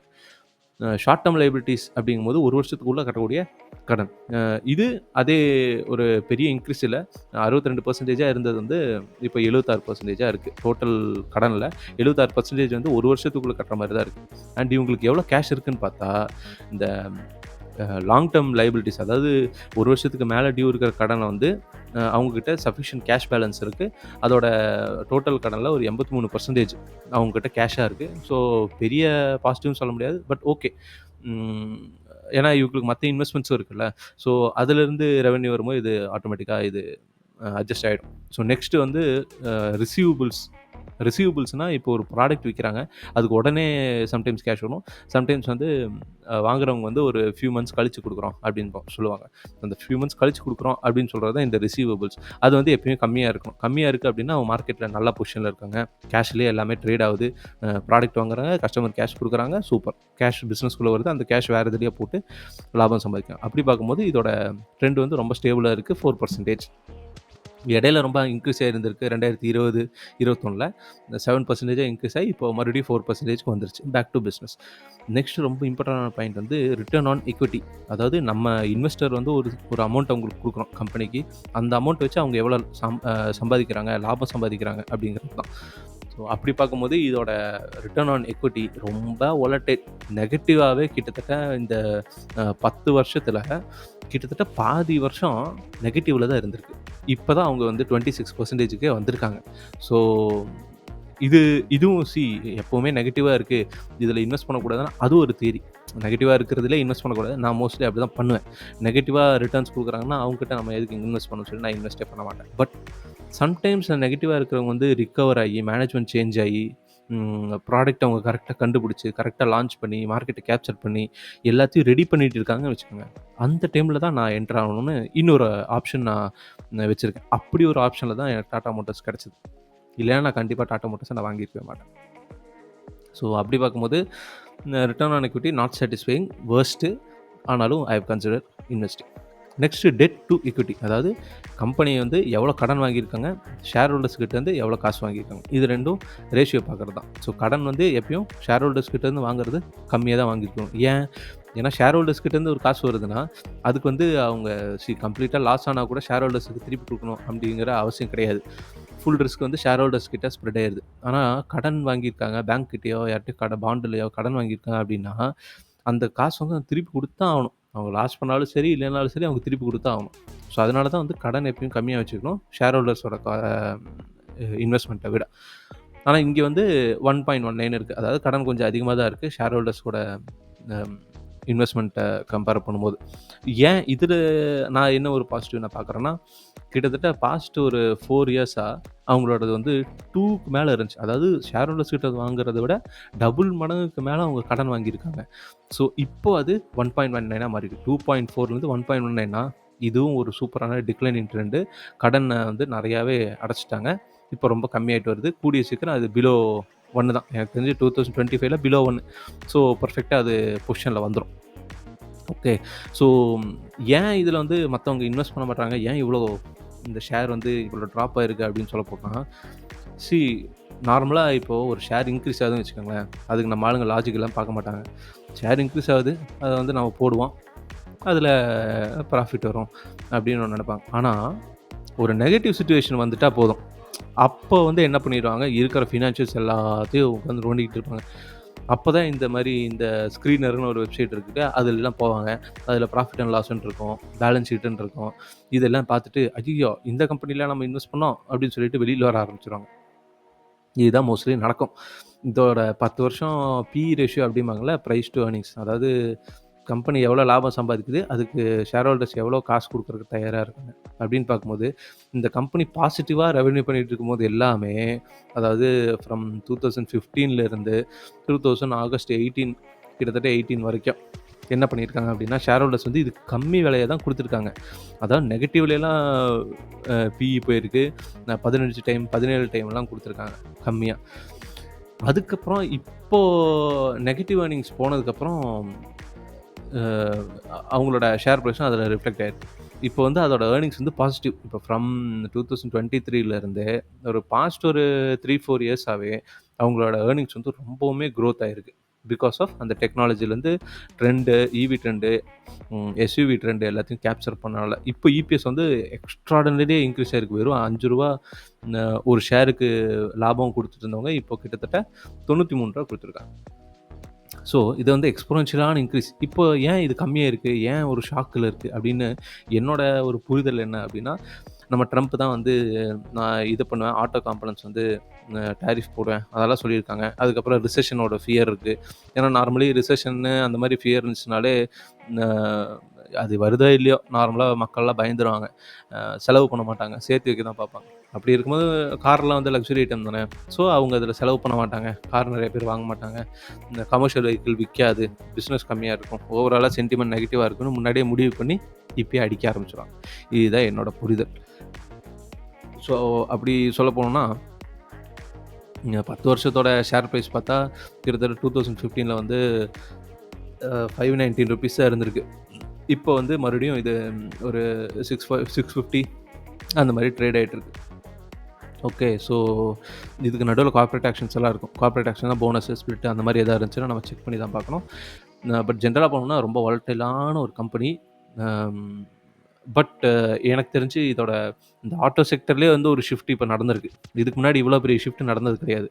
ஷார்ட் டெர்ம் லையபிலிட்டீஸ் அப்படிங்கும்போது 1 வருஷத்துக்குள்ள கட்டக்கூடிய கடன். இது அதே ஒரு பெரிய இன்க்ரீஸ் இல்ல. 62% இருந்தது வந்து இப்போ 76% இருக்கு. டோட்டல் கடன்ல 76% வந்து 1 வருஷத்துக்குள்ள கட்டுற மாரி தான் இருக்கு. அண்ட் இவங்களுக்கு எவ்வளோ கேஷ் இருக்குன்னு பார்த்தா, இந்த லாங் டெர்ம் லையபிலிட்டீஸ் அதாவது 1 வருஷத்துக்கு மேல டியூ இருக்கிற கடன வந்து அவங்ககிட்ட சஃபிஷியன்ட் கேஷ் பேலன்ஸ் இருக்கு. அதோட டோட்டல் கடன்ல ஒரு 83% அவங்ககிட்ட கேஷா இருக்கு. ஸோ பெரிய பாசிட்டிவ்னு சொல்ல முடியாது. But okay. ம். ஏன்னா இவங்களுக்கு மத்த இன்வெஸ்ட்மெண்ட்ஸும் இருக்குல்ல. ஸோ அதிலிருந்து ரெவென்யூ வரும்போது இது ஆட்டோமேட்டிக்கா இது அட்ஜஸ்ட் ஆயிடும். ஸோ நெக்ஸ்ட்டு வந்து ரிசீவபிள்ஸ். ரிசீவபிள்ஸ்னா இப்போ ஒரு ப்ராடக்ட் விக்கிறாங்க. அதுக்கு உடனே சம்டைம்ஸ் கேஷ் வரும். சம்டைம்ஸ் வந்து வாங்குறவங்க வந்து ஒரு ஃபியூ மந்த்ஸ் கழிச்சு குடுக்குறோம் அப்படின்னு சொல்லுவாங்க. அந்த ஃபியூ மந்த்ஸ் கழிச்சு குடுக்குறோம் அப்படின்னு சொல்றது தான் இந்த ரிசீவபிள்ஸ். அது வந்து எப்பயுமே கம்மியா இருக்கணும். கம்மியா இருக்கு அப்படின்னா அவங்க மார்க்கெட்ல நல்ல பொசிஷன்ல இருக்காங்க. கேஷ்லயே எல்லாமே ட்ரேட் ஆகுது. ப்ராடக்ட் வாங்குறாங்க, கஸ்டமர் கேஷ் குடுக்குறாங்க. சூப்பர். கேஷ் பிசினஸ்க்குள்ள வருது. அந்த கேஷ் வேற எதுலயோ போட்டு லாபம் சம்பாதிக்கலாம். அப்படி பார்க்கும்போது இதோட ட்ரெண்ட் வந்து ரொம்ப ஸ்டேபிளா இருக்கு. 4%. இடையில ரொம்ப இன்க்ரீஸ் ஆயிருந்திருக்கு. 2020, 21ல 7% இன்க்ரீஸ் ஆகி இப்போ மறுபடியும் 4%க்கு வந்துருச்சு. Back two business. நெக்ஸ்ட் ரொம்ப இம்பார்ட்டன்டான பாயிண்ட் வந்து ரிட்டர்ன் ஆன் எக்விட்டி. அதாவது நம்ம இன்வெஸ்டர் வந்து ஒரு அமௌண்ட் அவங்களுக்கு குடுக்குறோம் கம்பெனிக்கு. அந்த அமௌண்ட் வச்சு அவங்க எவ்வளோ சம்பாதிக்கிறாங்க, லாபம் சம்பாதிக்கிறாங்க அப்படிங்கிறது தான். ஸோ அப்படி பார்க்கும்போது இதோட ரிட்டர்ன் ஆன் எக்விட்டி ரொம்ப வொலடைல் நெகட்டிவாவே கிட்டத்தட்ட இந்த 10 வருஷத்துல கிட்டத்தட்ட பாதி வருஷம் நெகட்டிவ்ல தான் இருந்திருக்கு. இப்ப தான் அவங்க வந்து 26%க்கே வந்திருக்காங்க. ஸோ இதுவும் எப்பவுமே நெகட்டிவா இருக்கு. இதுல இன்வெஸ்ட் பண்ணக்கூடாதுன்னா, அது ஒரு தியரி. நெகட்டிவா இருக்கிறதுல இன்வெஸ்ட் பண்ணக்கூடாது. நான் மோஸ்ட்லி அப்படிதான் பண்ணுவேன். நெகட்டிவா ரிட்டர்ன்ஸ் குடுக்குறாங்கன்னா, அவங்ககிட்ட நம்ம எதுக்கு இன்வெஸ்ட் பண்ணணும்னு சொல்லி நான் இன்வெஸ்ட்டே பண்ண மாட்டேன். பட் சம்டைம்ஸ் நெகட்டிவா இருக்கிறவங்க வந்து ரிகவர் ஆகி, மேனேஜ்மென்ட் சேஞ்ச் ஆகி, ப்ராடக்ட் அவங்க கரெக்ட்டா கண்டுபிடிச்சு, கரெக்ட்டா லான்ச் பண்ணி, மார்க்கெட்ட கேப்சர் பண்ணி, எல்லாத்தையும் ரெடி பண்ணிட்டு இருக்காங்கன்னு வச்சுக்கோங்க. அந்த டைம்ல தான் நான் என்டர் ஆகணும்னு இன்னொரு ஆப்ஷன் நான் வச்சிருக்கேன். அப்படி ஒரு ஆப்ஷன்ல தான் எனக்கு டாடா மோட்டார்ஸ் கிடைச்சது. இல்லைனா நான் கண்டிப்பா டாடா மோட்டார்ஸ நான் வாங்கியிருக்கவே மாட்டேன். ஸோ அப்படி பார்க்கும்போது return on equity not satisfying worst. ஆனாலும் I have consider investing. Next debt to equity. அதாவது கம்பெனி வந்து எவ்வளோ கடன் வாங்கியிருக்காங்க, ஷேர் ஹோல்டர்ஸ் கிட்டேருந்து எவ்வளோ காசு வாங்கியிருக்காங்க. இது 2ம் ரேஷியோ பார்க்குறது தான். ஸோ கடன் வந்து எப்பயும் ஷேர் ஹோல்டர்ஸ் கிட்டேருந்து வாங்குறது கம்மியாக தான் வாங்கியிருக்கணும். ஏன்னா ஷேர் ஹோல்டர்ஸ் கிட்டேருந்து ஒரு காசு வருதுன்னா, அதுக்கு வந்து அவங்க கம்ப்ளீட்டாக லாஸ் ஆனா கூட ஷேர் ஹோல்டர்ஸுக்கு திருப்பி குடுக்கணும் அப்படிங்கிற அவசியம் கிடையாது. ஃபுல் ரிஸ்க் வந்து ஷேர் ஹோல்டர்ஸ் கிட்ட ஸ்ப்ரெட் ஆயிருது. ஆனா கடன் வாங்கியிருக்காங்க, பேங்க் கிட்டயோ யார்ட்டயோ பாண்டுலயோ கடன் வாங்கியிருக்காங்க அப்படின்னா, அந்த காசு வந்து திருப்பி குடுத்துதான் ஆகணும். அவங்க லாஸ் பண்ணாலும் சரி, இல்லைனாலும் சரி அவங்க திருப்பி குடுத்துதான் ஆகணும். ஸோ அதனால தான் வந்து கடன் எப்பயும் கம்மியா வச்சுக்கணும். ஷேர் ஹோல்டர்ஸோட இன்வெஸ்ட்மெண்ட்ட விட. ஆனா இங்க வந்து 1.19 இருக்கு. அதாவது கடன் கொஞ்சம் அதிகமா தான் இருக்கு. ஷேர் ஹோல்டர்ஸோட அ இன்வெஸ்ட்மெண்ட்ட கம்பேர் பண்ணும்போது. ஏன் இதுல நான் என்ன ஒரு பாசிட்டிவ் நான் பார்க்குறேன்னா, கிட்டத்தட்ட பாஸ்ட் ஒரு 4 இயர்ஸா அவங்களோடது வந்து 2க்கு மேல இருந்துச்சு. அதாவது ஷேர் ஹோல்டர்ஸ் கிட்ட வாங்குறத விட டபுள் மடங்குக்கு மேல அவங்க கடன் வாங்கியிருக்காங்க. ஸோ இப்போ அது 1.19ஆ மாறிருக்கு. 2.4லேருந்து 1.19னா இதுவும் ஒரு சூப்பரான டிக்ளைனிங் ட்ரெண்டு. கடன வந்து நெறையாவே அடைச்சுட்டாங்க. இப்போ ரொம்ப கம்மியாயிட்டு வருது. கூடிய சீக்கிரம் அது பிலோ 1 தான். எனக்கு தெரிஞ்சு 2025ல பிலோ 1. ஸோ பெர்ஃபெக்ட்டா அது பொசிஷன்ல வந்துரும். ஓகே. ஸோ ஏன் இதில வந்து மத்தவங்க இன்வெஸ்ட் பண்ண மாட்றாங்க? ஏன் இவ்வளோ இந்த ஷேர் வந்து இவ்வளோ ட்ராப் ஆயிருக்கு அப்படின்னு சொல்ல போனா, சி நார்மலா இப்போ ஒரு ஷேர் இன்க்ரீஸ் ஆகுதுன்னு வச்சுக்கோங்களேன். அதுக்கு நம்ம ஆளுங்க லாஜிக்லாம் பார்க்க மாட்டாங்க. ஷேர் இன்க்ரீஸ் ஆகுது. அத வந்து நம்ம போடுவோம். அதில ப்ராஃபிட் வரும் அப்படின்னு நெனைப்பாங்க. ஆனா, ஒரு நெகட்டிவ் சிச்சுவேஷன் வந்துட்டா போதும். அப்போ வந்து என்ன பண்ணிருவாங்க, இருக்கிற ஃபினான்ஷியல்ஸ் எல்லாத்தையும் உட்காந்து நோண்டிக்கிட்டு இருப்பாங்க. அப்பதான் இந்த மாரி இந்த ஸ்க்ரீனர்னு ஒரு வெப்சைட் இருக்குது. அதுலலாம் போவாங்க. அதில ப்ராஃபிட் அண்ட் லாஸ்ன்னு இருக்கும். பேலன்ஸ் ஷீட்டுன்னு இருக்கும். இதெல்லாம் பார்த்துட்டு, "ஐய்யய்யோ! இந்த கம்பெனில நம்ம இன்வெஸ்ட் பண்ணோம்." அப்படின்னு சொல்லிட்டு வெளில வர ஆரம்பிச்சுருவாங்க. இதுதான் மோஸ்ட்லி நடக்கும். இதோட 10 வருஷம் பிஇ ரேஷியோ அப்படிம்பாங்கல்ல, பிரைஸ் டூ ஏர்னிங்ஸ். அதாவது கம்பெனி எவ்வளோ லாபம் சம்பாதிக்குது, அதுக்கு ஷேர் ஹோல்டர்ஸ் எவ்வளோ காசு குடுக்குறதுக்கு தயாரா இருக்காங்க. அப்படின்னு பார்க்கும்போது, இந்த கம்பெனி பாசிட்டிவா ரெவென்யூ பண்ணிட்டு இருக்கும்போது எல்லாமே, அதாவது ஃப்ரம் 2015ல இருந்து 2000 ஆகஸ்ட் 18 கிட்டத்தட்ட 18 வரைக்கும் என்ன பண்ணியிருக்காங்க அப்படின்னா, ஷேர் ஹோல்டர்ஸ் வந்து இதுக்கு கம்மி விலைய தான் குடுத்துருக்காங்க. அதாவது நெகட்டிவ்லலாம் பிஇ போயிருக்கு. 15 டைம், 17 டைம்லாம் குடுத்துருக்காங்க கம்மியா. அதுக்கப்புறம் இப்போ நெகட்டிவ் ஏர்னிங்ஸ் போனதுக்கப்புறம் அ அவங்களோட ஷேர் பிரைஸும் அதில ரிஃப்ளெக்ட் ஆயிருக்கு. இப்போ வந்து அதோட ஏர்னிங்ஸ் வந்து பாசிட்டிவ். இப்போ ஃப்ரம் 2023ல இருந்து ஒரு பாஸ்ட் ஒரு 3, 4 இயர்ஸாவே அவங்களோட ஏர்னிங்ஸ் வந்து ரொம்பவுமே குரோத் ஆயிருக்கு. பிகாஸ் ஆஃப் அந்த டெக்னாலஜிலேருந்து trend, EV trend, SUV trend எல்லாத்தையும் கேப்சர் பண்ணனால. இப்போ இபிஎஸ் வந்து எக்ஸ்ட்ரார்டினரியா இன்க்ரீஸ் ஆயிருக்கு. வெறும் ரூ. 5 ஒரு ஷேருக்கு லாபம் குடுத்துட்டு இருந்தவங்க, இப்போ கிட்டத்தட்ட ரூ. 93 குடுத்துருக்காங்க. ஸோ இது வந்து எக்ஸ்போனன்ஷியலான இன்க்ரீஸ். இப்போ ஏன் இது கம்மியா இருக்கு? ஏன் ஒரு ஷாக்ல இருக்கு? அப்படின்னு என்னோட ஒரு புரிதல் என்ன அப்படின்னா, நம்ம ட்ரம்ப் தான் வந்து நான் இது பண்ணுவேன், ஆட்டோ காம்போனன்ட்ஸ் வந்து டாரிஃப் போடுவேன். அதெல்லாம் சொல்லியிருக்காங்க. அதுக்கப்புறம் ரிசெஷனோட ஃபியர் இருக்கு. ஏன்னா நார்மலி ரிசெஷன்னு அந்த மாரி ஃபியர் இருந்துச்சுனாலே, அ அது வருதோ இல்லையோ, நார்மலா மக்கள்லாம் பயந்துருவாங்க. செலவு பண்ண மாட்டாங்க. சேர்த்து வைக்க தான் பார்ப்பாங்க. அப்படி இருக்கும்போது கார்லாம் வந்து லக்ஸுரி ஐட்டம் தானே. ஸோ அவங்க அதில செலவு பண்ண மாட்டாங்க. கார் நெறைய பேர் வாங்க மாட்டாங்க. இந்த கமர்ஷியல் வெஹிக்கிள் விக்காது. பிசினஸ் கம்மியா இருக்கும். ஓவராலா சென்டிமென்ட் நெகட்டிவா இருக்குன்னு முன்னாடியே முடிவு பண்ணி, இப்பயே அடிக்க ஆரம்பிச்சுருவாங்க. இதுதான் என்னோட புரிதல். ஸோ அப்படி சொல்ல போனோம்னா, 10 வருஷத்தோட ஷேர் பிரைஸ் பார்த்தா, கிட்டத்தட்ட 2015ல வந்து ₹519 தான் இருந்திருக்கு. இப்போ வந்து மறுபடியும் இது ஒரு 650 அந்த மாரி ட்ரேட் ஆயிட்டு இருக்கு. ஓகே. ஸோ இதுக்கு நடுவுல கார்ப்பரேட் ஆக்ஷன்ஸ் எல்லாம் இருக்கும். கார்ப்பரேட் ஆக்ஷன்னா போனஸ், ஸ்பிளிட் அந்த மாரி எதாவது இருந்துச்சுன்னா நம்ம செக் பண்ணி தான் பார்க்கணும். பட் ஜென்ரலா போனோம்னா ரொம்ப வாலடைலான ஒரு கம்பெனி. அம் பட் எனக்கு தெரிஞ்சு இதோட இந்த ஆட்டோ செக்டர்லயே வந்து ஒரு ஷிஃப்ட் இப்ப நடந்திருக்கு. இதுக்கு முன்னாடி இவ்வளோ பெரிய ஷிஃப்ட் நடந்தது கிடையாது.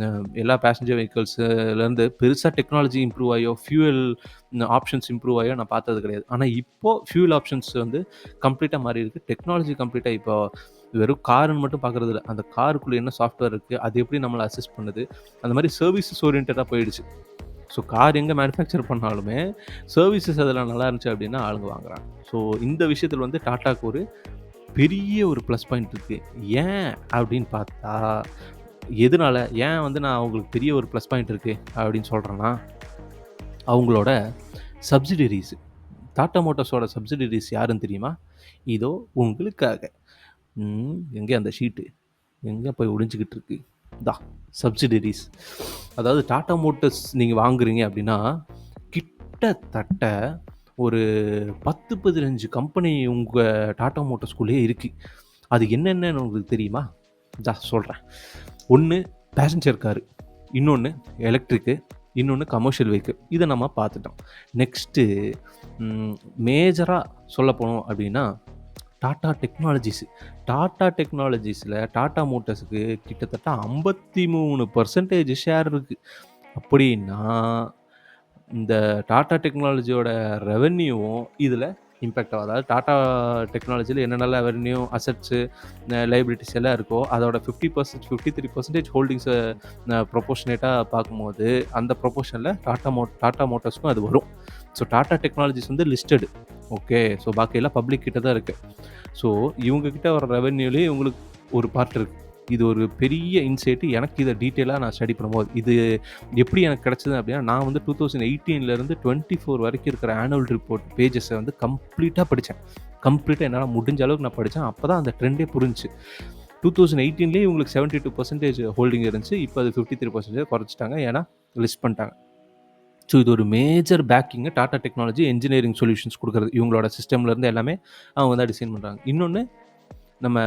அ எல்லா பேசஞ்சர் வெஹிக்கிள்ஸ்லேருந்து பெருசா டெக்னாலஜி இம்ப்ரூவ் ஆகியோ, ஃபியூயல் ஆப்ஷன்ஸ் இம்ப்ரூவ் ஆகியோ நான் பார்த்தது கிடையாது. ஆனா இப்போ ஃபியூயல் ஆப்ஷன்ஸ் வந்து கம்ப்ளீட்டா மாறியிருக்கு. டெக்னாலஜி கம்ப்ளீட்டா இப்போ வெறும் காருன்னு மட்டும் பார்க்குறது இல்ல. அந்த காருக்குள்ள என்ன சாஃப்ட்வேர் இருக்கு, அது எப்படி நம்மள அசிஸ்ட் பண்ணுது, அந்த மாரி சர்வீசஸ் ஓரியன்டடா போயிடுச்சு. ஸோ கார் எங்க மேனுஃபேக்சர் பண்ணாலுமே, சர்வீசஸ் அதில நல்லா இருந்துச்சு அப்டின்னா ஆளுங்க வாங்குறாங்க. ஸோ இந்த விஷயத்தில வந்து டாட்டாக்கு ஒரு பெரிய ஒரு ப்ளஸ் பாயிண்ட் இருக்கு. ஏன் அப்டின்னு பார்த்தா, எதுனால? ஏன் வந்து நான் அவங்களுக்கு பெரிய ஒரு ப்ளஸ் பாயிண்ட் இருக்கு அப்டின்னு சொல்றேன்னா, அவங்களோட சப்சிடியரீஸ். டாடா மோட்டார்ஸோட சப்சிடியரீஸ் யாருன்னு தெரியுமா? இதோ உங்களுக்காக. எங்கே அந்த ஷீட்டு? எங்க போய் ஒளிஞ்சுகிட்டு இருக்கு? இந்தா சப்சிடியரீஸ். அதாவது டாடா மோட்டர்ஸ் நீங்க வாங்குறீங்க அப்டின்னா, கிட்டத்தட்ட ஒரு 10, 15 கம்பெனி உங்க டாடா மோட்டார்ஸ்குள்ளேயே இருக்கு. அது என்னென்னன்னு உங்களுக்கு தெரியுமா? இந்தா சொல்றேன். 1 பேசஞ்சர் காரு, இன்னொன்னு எலக்ட்ரிக்கு, இன்னொன்னு கமர்ஷியல் வெஹிக்கிள். இத நம்ம பார்த்துட்டோம். நெக்ஸ்ட்டு மேஜரா சொல்லப்போனோம் அப்டின்னா, டாடா டெக்னாலஜிஸ். டாடா டெக்னாலஜிஸ்ல டாடா மோட்டார்ஸ்க்கு கிட்டத்தட்ட 53% ஷேர் இருக்கு. அப்படின்னா, இந்த டாடா டெக்னாலஜியோட ரெவென்யூவும் இதில இம்பேக்ட் ஆகும். அதாவது டாடா டெக்னாலஜில என்னென்னலாம் ரெவென்யூ, அசெட்ஸு, லைபிலிட்டிஸ் எல்லாம் இருக்கோ, அதோட 50% 53% ஹோல்டிங்ஸ ப்ரொபோர்ஷனேட்டா பார்க்கும்போது, அந்த ப்ரொபோர்ஷன்ல டாடா மோட்டார்ஸ்க்கும் அது வரும். ஸோ டாடா டெக்னாலஜிஸ் வந்து லிஸ்டட். ஓகே. ஸோ பாக்கி எல்லாம் பப்ளிக் கிட்ட தான் இருக்கு. ஸோ இவங்க கிட்ட வர ரெவென்யூலயே இவங்களுக்கு ஒரு பார்ட் இருக்கு. இது ஒரு பெரிய இன்சைட். எனக்கு இத டீட்டெயிலா நான் ஸ்டடி பண்ணும்போது, இது எப்படி எனக்கு கிடைச்சது அப்படின்னா, நான் வந்து 2018லேருந்து 24 வரைக்கும் இருக்கிற ஆனுவல் ரிப்போர்ட் பேஜஸ வந்து கம்ப்ளீட்டா படிச்சேன். கம்ப்ளீட்டா என்னால முடிஞ்ச அளவுக்கு நான் படிச்சேன். அப்பதான் அந்த ட்ரெண்டே புரிஞ்சுச்சு. 2018லயே இவங்களுக்கு 72% ஹோல்டிங் இருந்துச்சு. இப்ப அது 53% குறைச்சுட்டாங்க. ஏன்னா லிஸ்ட் பண்ணிட்டாங்க. ஸோ இது ஒரு major packing Tata technology engineering solutions குடுக்குறது. இவங்களோட சிஸ்டம்லேருந்து எல்லாமே அவங்க தான் டிசைன் பண்றாங்க. இன்னொன்னு நம்ம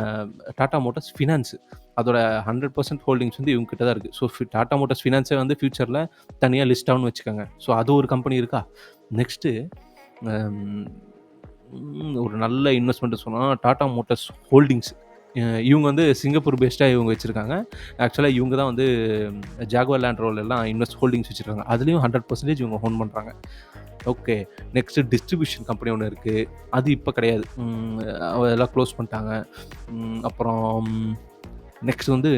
டாடா மோட்டார்ஸ் ஃபினான்ஸ். அதோட 100% ஹோல்டிங்ஸ் வந்து இவங்க கிட்ட தான் இருக்கு. ஸோ டாடா மோட்டார்ஸ் ஃபினான்ஸே வந்து ஃபியூச்சர்ல தனியா லிஸ்ட் ஆகும்னு வச்சுக்கோங்க. ஸோ அது ஒரு கம்பெனி இருக்கா? நெக்ஸ்ட்டு அம் ஒரு நல்ல இன்வெஸ்ட்மென்ட் சொன்னா டாடா மோட்டார்ஸ் ஹோல்டிங்ஸ். இவங்க வந்து சிங்கப்பூர் பேஸ்டா இவங்க வச்சிருக்காங்க. ஆக்சுவலா இவங்க தான் வந்து ஜாகுவார் லேண்ட் ரோவர் எல்லாம் ஹோல்டிங்ஸ் வச்சிருக்காங்க. அதுலயும் 100% இவங்க ஓன் பண்றாங்க. ஓகே. நெக்ஸ்ட் டிஸ்ட்ரிபியூஷன் கம்பெனி ஒண்ணு இருக்கு. அது இப்ப கிடையாது. அதெல்லாம் க்ளோஸ் பண்ணிட்டாங்க. அப்புறம் நெக்ஸ்ட் வந்து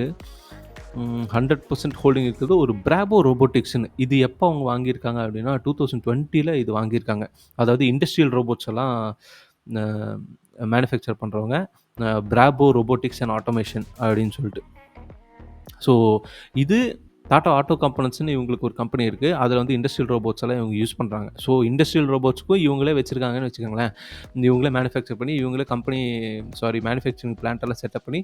100% ஹோல்டிங் இருக்கிறது ஒரு பிராவோ ரோபோட்டிக்ஸ்ன்னு. இது எப்போ அவங்க வாங்கியிருக்காங்க அப்படின்னா 2020ல இது வாங்கியிருக்காங்க. அதாவது இண்டஸ்ட்ரியல் ரோபோட்ஸ் எல்லாம் அ மேனுஃபேக்சர் பண்றவங்க. பிராவோ ரோபோட்டிக்ஸ் அண்ட் ஆட்டோமேஷன் அப்படின்னு சொல்லிட்டு. ஸோ இது டாடா ஆட்டோ காம்போனன்ட்ஸ்ன்னு இவங்களுக்கு ஒரு கம்பெனி இருக்குது. அதில் வந்து இண்டஸ்ட்ரியல் ரோபோட்ஸ் எல்லாம் இவங்க யூஸ் பண்ணுறாங்க. ஸோ இண்டஸ்ட்ரியல் ரோபோட்ஸ்க்கும் இவங்களே வச்சுருக்காங்கன்னு வச்சுக்கோங்களேன். இவங்களே மேனுஃபேக்சர் பண்ணி இவங்களே மேனுஃபேக்சரிங் பிளான்ட் எல்லாம் செட்டப் பண்ணி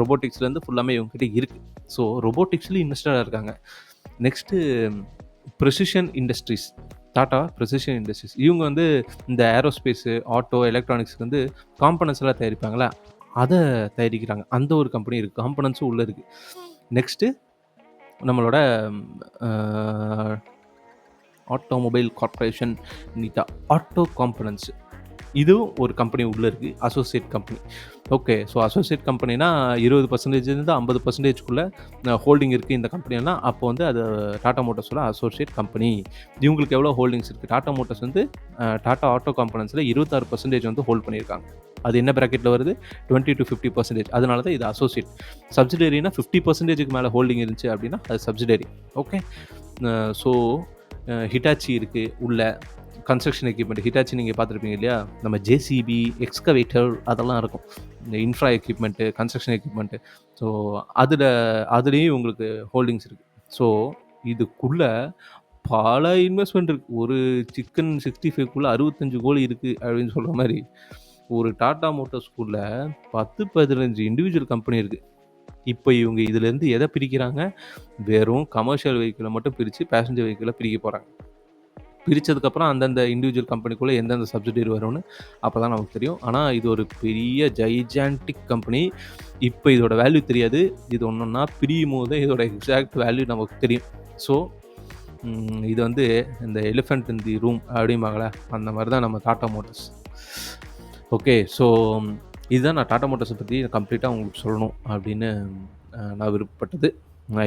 ரோபோட்டிக்ஸ்லேருந்து ஃபுல்லாமே இவங்ககிட்ட இருக்குது. ஸோ ரோபோட்டிக்ஸ்லேயும் இன்வெஸ்டடாக இருக்காங்க. Next precision industries. Tata precision industries. இவங்க வந்து இந்த ஏரோஸ்பேஸு, ஆட்டோ, எலக்ட்ரானிக்ஸ்க்கு வந்து காம்பனன்ட்ஸ் எல்லாம் தயாரிப்பாங்களா, அதை தயாரிக்கிறாங்க. அந்த ஒரு கம்பெனி இருக்குது. காம்பனன்ட்ஸும் உள்ளே இருக்குது. நெக்ஸ்ட்டு நம்மளோட ஆட்டோமொபைல் கார்ப்பரேஷன் நீட்டா ஆட்டோ காம்பனன்ட்ஸ். இதுவும் ஒரு கம்பெனி உள்ளே இருக்குது. Associate company. Okay. So associate கம்பெனினா 20%லேருந்து 50%க்குள்ளே ஹோல்டிங் இருக்குது இந்த கம்பெனினா, அப்போ வந்து அது டாடா மோட்டார்ஸோட அசோசியேட் கம்பெனி. இவங்களுக்கு எவ்வளோ ஹோல்டிங்ஸ் இருக்குது? டாடா மோட்டார்ஸ் வந்து டாடா ஆட்டோ காம்பனன்ட்ஸில் 26% வந்து ஹோல்ட் பண்ணியிருக்காங்க. அது என்ன ப்ராக்கெட்டில் வருது? 20-50%. அதனால தான் இது அசோசியேட். சப்சிடரினா 50%க்கு மேலே ஹோல்டிங் இருந்துச்சு அப்படின்னா அது சப்சிடரி. ஓகே. ஸோ ஹிட்டாச்சி இருக்குது உள்ள. கன்ஸ்ட்ரக்ஷன் எக்யூப்மெண்ட் ஹிட்டாச்சி நீங்கள் பார்த்துருப்பீங்க இல்லையா? நம்ம ஜேசிபி, எக்ஸ்கவேட்டர் அதெல்லாம் இருக்கும். இந்த infra equipment, construction equipment. So அதுலேயும் உங்களுக்கு ஹோல்டிங்ஸ் இருக்குது. ஸோ இதுக்குள்ள பல இன்வெஸ்ட்மெண்ட் இருக்குது. ஒரு சிக்கன் 65க்குள்ளே 65 கோழி இருக்குது அப்படின்னு சொல்கிற மாதிரி ஒரு டாடா மோட்டார்ஸ்குள்ள 10-15 இண்டிவிஜுவல் கம்பெனி இருக்குது. இப்போ இவங்க இதுலேருந்து எதை பிரிக்கிறாங்க? வெறும் கமர்ஷியல் வெஹிக்கிளை மட்டும் பிரித்து பேசஞ்சர் வெஹிக்கிளை பிரிக்க போகிறாங்க. பிரித்ததுக்கப்புறம் அந்தந்த இண்டிவிஜுவல் கம்பெனிக்குள்ளே எந்தெந்த சப்சிடரி வரும்னு அப்போ தான் நமக்கு தெரியும். ஆனால் இது ஒரு பெரிய ஜைஜான்டிக் கம்பெனி. இப்போ இதோட வேல்யூ தெரியாது. இது ஒன்றொன்னா பிரியும் போது இதோட எக்ஸாக்ட் வேல்யூ நமக்கு தெரியும். ஸோ இது வந்து இந்த எலிஃபெண்ட் இன் தி ரூம் அப்படிம்பாங்களே, அந்த மாதிரி தான் நம்ம டாடா மோட்டார்ஸ். ஓகே. ஸோ இதுதான் நான் டாடா மோட்டார்ஸை பற்றி கம்ப்ளீட்டாக உங்களுக்கு சொல்லணும் அப்படின்னு நான் விருப்பப்பட்டது.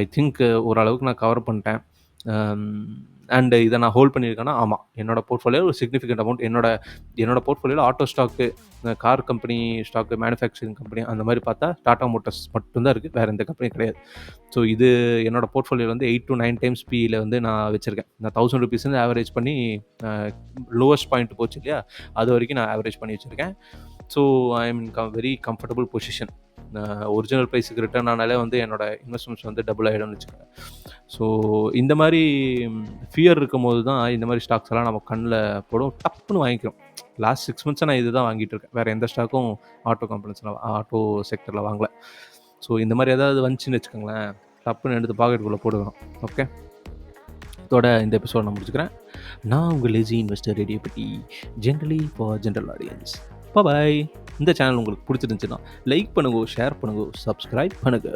ஐ திங்க் ஓரளவுக்கு நான் கவர் பண்ணிட்டேன். அண்டு இதை நான் ஹோல்ட் பண்ணியிருக்கேன்னா, ஆமாம், என்னோட போர்ட்ஃபோலியோ ஒரு சிக்னிஃபிகண்ட் அமௌண்ட் என்னோட போர்ட்ஃபோலியோவில் auto stock, car company stock, manufacturing company அந்த மாதிரி பார்த்தா டாடா மோட்டார்ஸ் மட்டும்தான் இருக்குது. வேறு எந்த கம்பெனியும் கிடையாது. ஸோ இது என்னோட போர்ட்ஃபோலியோவில் வந்து 8 to 9 times பியில் வந்து நான் வச்சுருக்கேன். நான் 1000 rupees ஆவரேஜ் பண்ணி லோவஸ்ட் பாயிண்ட் போச்சு இல்லையா, அது வரைக்கும் நான் ஆவரேஜ் பண்ணி வச்சுருக்கேன். So I am very comfortable position. Original ப்ரைஸுக்கு ரிட்டர்ன் ஆனாலே வந்து என்னோடய இன்வெஸ்ட்மெண்ட்ஸ் வந்து டபுள் ஆகிடும்னு வச்சுக்கோங்க. ஸோ இந்த மாதிரி ஃபியர் இருக்கும்போது தான் இந்த மாதிரி ஸ்டாக்ஸ் எல்லாம் நம்ம கண்ணில் போடும், டப்புன்னு வாங்கிக்கிறோம். லாஸ்ட் 6 months நான் இது தான் வாங்கிட்டு இருக்கேன். வேறு எந்த ஸ்டாக்கும் ஆட்டோ கம்பெனிஸில் ஆட்டோ செக்டரில் வாங்கலை. ஸோ இந்த மாதிரி ஏதாவது வந்துச்சுன்னு வச்சுக்கோங்களேன், டப்புன்னு எடுத்து பாக்கெட்டுக்குள்ளே போடுவேன். ஓகே. இதோட இந்த எபிசோட் நான் முடிச்சுக்கிறேன். நான் உங்கள் லேசி இன்வெஸ்டர் ரேடியோ பற்றி ஜென்ரலி ஃபார் ஜென்ரல் ஆடியன்ஸ். பாய். இந்த சேனல் உங்களுக்கு பிடிச்சிருந்துச்சுன்னா லைக் பண்ணுங்க, ஷேர் பண்ணுங்க, சப்ஸ்கிரைப் பண்ணுங்க.